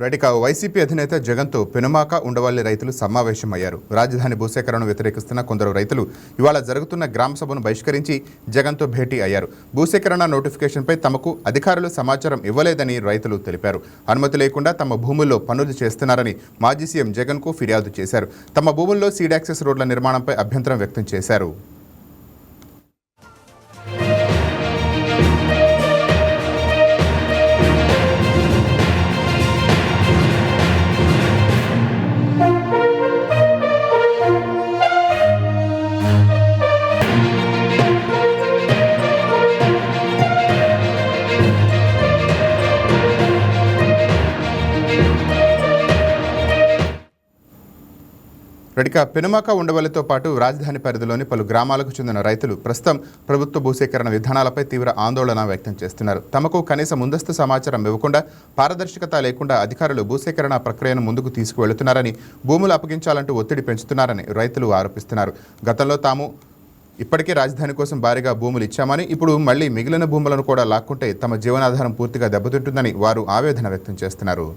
రైటిక YCP అధినేత జగన్తో పెనుమాక ఉండవల్లి రైతులు సమావేశమయ్యారు. రాజధాని భూసేకరణను వ్యతిరేకిస్తున్న కొందరు రైతులు ఇవాళ జరుగుతున్న గ్రామ సభను బహిష్కరించి జగన్తో భేటీ అయ్యారు. భూసేకరణ నోటిఫికేషన్పై తమకు అధికారులు సమాచారం ఇవ్వలేదని రైతులు తెలిపారు. అనుమతి లేకుండా తమ భూముల్లో పనులు చేస్తున్నారని మాజీ సీఎం జగన్కు ఫిర్యాదు చేశారు. తమ భూముల్లో సీడ్ యాక్సెస్ రోడ్ల నిర్మాణంపై అభ్యంతరం వ్యక్తం చేశారు. రెడిక పెనుమాక ఉండవల్లితో పాటు రాజధాని పరిధిలోని పలు గ్రామాలకు చెందిన రైతులు ప్రస్తుతం ప్రభుత్వ భూసేకరణ విధానాలపై తీవ్ర ఆందోళన వ్యక్తం చేస్తున్నారు. తమకు కనీస ముందస్తు సమాచారం ఇవ్వకుండా, పారదర్శకత లేకుండా అధికారులు భూసేకరణ ప్రక్రియను ముందుకు తీసుకువెళుతున్నారని, భూములు అప్పగించాలంటూ ఒత్తిడి పెంచుతున్నారని రైతులు ఆరోపిస్తున్నారు. గతంలో తాము ఇప్పటికే రాజధాని కోసం భారీగా భూములు ఇచ్చామని, ఇప్పుడు మళ్లీ మిగిలిన భూములను కూడా లాక్కుంటే తమ జీవనాధారం పూర్తిగా దెబ్బతింటుందని వారు ఆవేదన వ్యక్తం చేస్తున్నారు.